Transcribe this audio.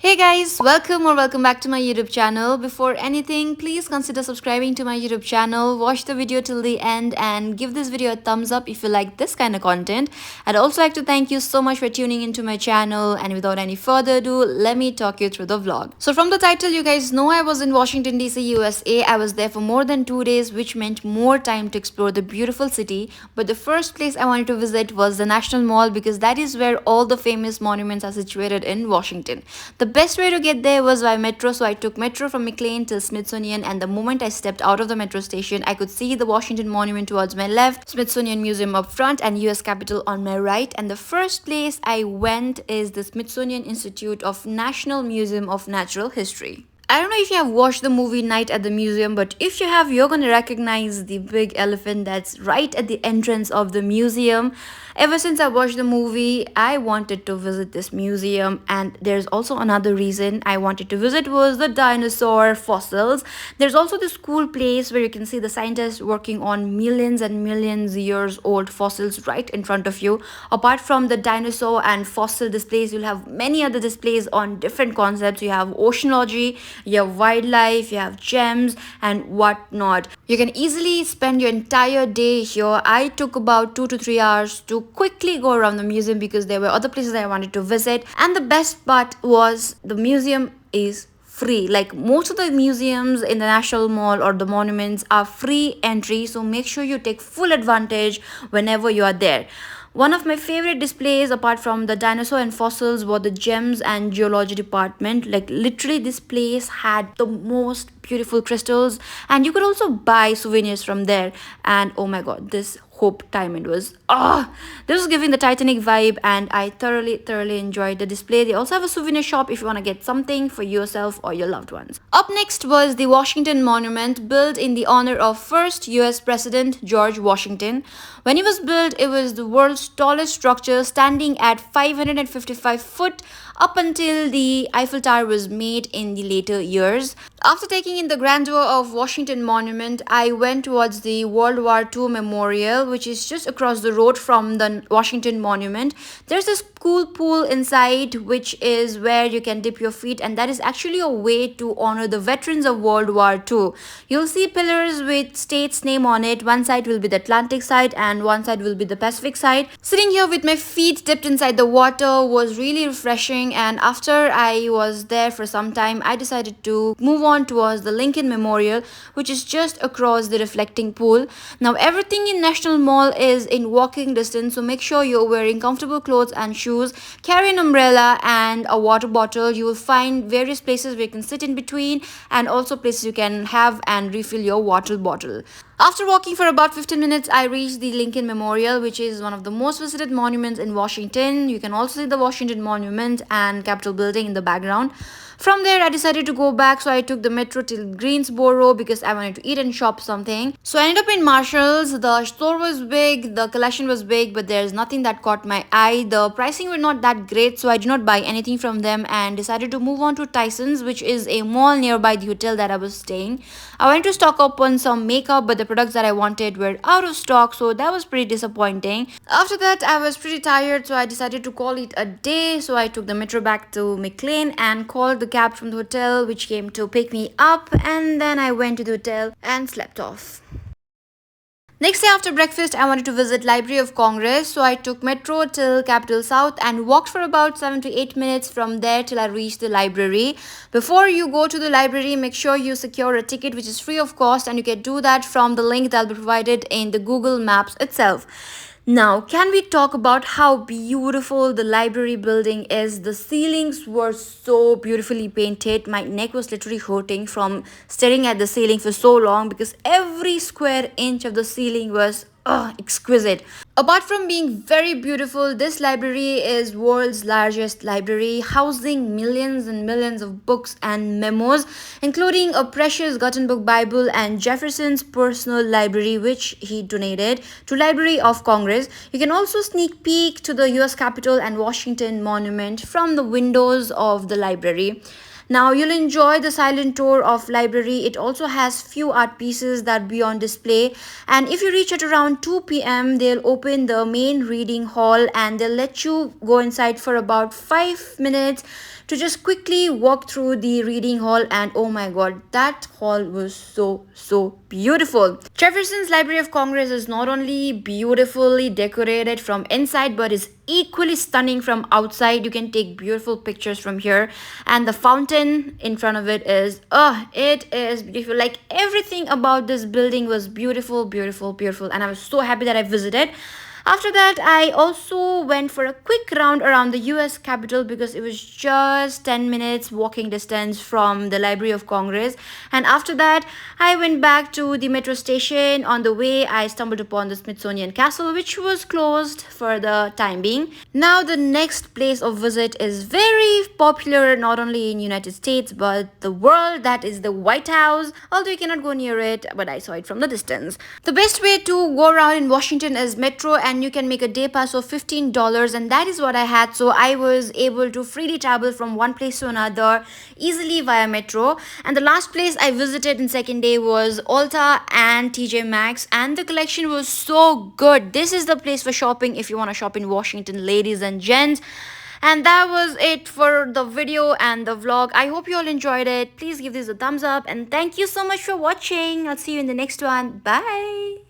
Hey guys, welcome back to my YouTube channel. Before anything, please consider subscribing to my YouTube channel. Watch the video till the end and give this video a thumbs up if you like this kind of content. I'd also like to thank you so much for tuning into my channel, and without any further ado, let me talk you through the vlog. So from the title, you guys know I was in Washington DC, USA. I was there for more than 2 days, which meant more time to explore the beautiful city. But the first place I wanted to visit was the National Mall because that is where all the famous monuments are situated in Washington. The best way to get there was by metro, so I took metro from McLean till Smithsonian, and the moment I stepped out of the metro station, I could see the Washington Monument towards my left, Smithsonian Museum up front, and US Capitol on my right. And the first place I went is the Smithsonian Institute of National Museum of Natural History. I don't know if you have watched the movie Night at the Museum, but if you have, you're going to recognize the big elephant that's right at the entrance of the museum. Ever since I watched the movie, I wanted to visit this museum, and there's also another reason I wanted to visit was the dinosaur fossils. There's also this cool place where you can see the scientists working on millions and millions years old fossils right in front of you. Apart from the dinosaur and fossil displays, you'll have many other displays on different concepts. You have oceanology, you have wildlife, you have gems, and whatnot. You can easily spend your entire day here. I took about 2 to 3 hours to quickly go around the museum because there were other places I wanted to visit. And the best part was the museum is free. Like most of the museums in the National Mall or the monuments are free entry, so make sure you take full advantage whenever you are there. One of my favorite displays, apart from the dinosaur and fossils, were the gems and geology department. Like literally, this place had the most beautiful crystals, and you could also buy souvenirs from there. And oh my god, this Hope Diamond was this was giving the Titanic vibe, and I thoroughly enjoyed the display. They also have a souvenir shop if you want to get something for yourself or your loved ones. Up next was the Washington Monument, built in the honor of first US President George Washington. When it was built, it was the world's tallest structure, standing at 555 foot up until the Eiffel Tower was made in the later years. After taking in the grandeur of Washington Monument, I went towards the World War II Memorial, which is just across the road from the Washington Monument. There's this cool pool inside, which is where you can dip your feet, and that is actually a way to honor the veterans of World War II. You'll see pillars with state's name on it. One side will be the Atlantic side and one side will be the Pacific side. Sitting here with my feet dipped inside the water was really refreshing, and after I was there for some time, I decided to move on towards the Lincoln Memorial, which is just across the reflecting pool. Now everything in National Mall is in walking distance, so make sure you're wearing comfortable clothes and shoes. Carry an umbrella and a water bottle. You will find various places where you can sit in between, and also places you can have and refill your water bottle. After walking for about 15 minutes, I reached the Lincoln Memorial, which is one of the most visited monuments in Washington. You can also see the Washington Monument and Capitol building in the background. From there, I decided to go back, so I took the metro till Greensboro because I wanted to eat and shop something. So I ended up in Marshall's. The store was big, the collection was big, but there's nothing that caught my eye. The pricing were not that great, so I did not buy anything from them and decided to move on to Tyson's, which is a mall nearby the hotel that I was staying. I went to stock up on some makeup, but the products that I wanted were out of stock, so that was pretty disappointing. After that, I was pretty tired, so I decided to call it a day. So I took the metro back to McLean and called the cab from the hotel, which came to pick me up, and then I went to the hotel and slept off. Next day after breakfast, I wanted to visit Library of Congress, so I took metro till Capitol South and walked for about 7 to 8 minutes from there till I reached the library. Before you go to the library, make sure you secure a ticket which is free of cost, and you can do that from the link that will be provided in the Google Maps itself. Now, can we talk about how beautiful the library building is? The ceilings were so beautifully painted. My neck was literally hurting from staring at the ceiling for so long because every square inch of the ceiling was exquisite. Apart from being very beautiful, this library is world's largest library, housing millions and millions of books and memos, including a precious Gutenberg Bible and Jefferson's personal library, which he donated to Library of Congress. You can also sneak peek to the US Capitol and Washington Monument from the windows of the library. Now you'll enjoy the silent tour of library. It also has few art pieces that be on display. And if you reach at around 2 p.m., they'll open the main reading hall and they'll let you go inside for about 5 minutes to just quickly walk through the reading hall. And oh my god, that hall was so beautiful. Jefferson's Library of Congress is not only beautifully decorated from inside but is equally stunning from outside. You can take beautiful pictures from here, and the fountain in front of it is it is beautiful. Like everything about this building was beautiful, and I was so happy that I visited. After that, I also went for a quick round around the US Capitol because it was just 10 minutes walking distance from the Library of Congress. And after that, I went back to the metro station. On the way, I stumbled upon the Smithsonian Castle, which was closed for the time being. Now, the next place of visit is very popular not only in United States but the world, that is the White House. Although you cannot go near it, but I saw it from the distance. The best way to go around in Washington is metro, and you can make a day pass of $15, and that is what I had. So I was able to freely travel from one place to another easily via metro. And the last place I visited in second day was Ulta and TJ Maxx, and the collection was so good. This is the place for shopping if you want to shop in Washington, ladies and gents. And that was it for the video and the vlog. I hope you all enjoyed it. Please give this a thumbs up, and thank you so much for watching. I'll see you in the next one. Bye.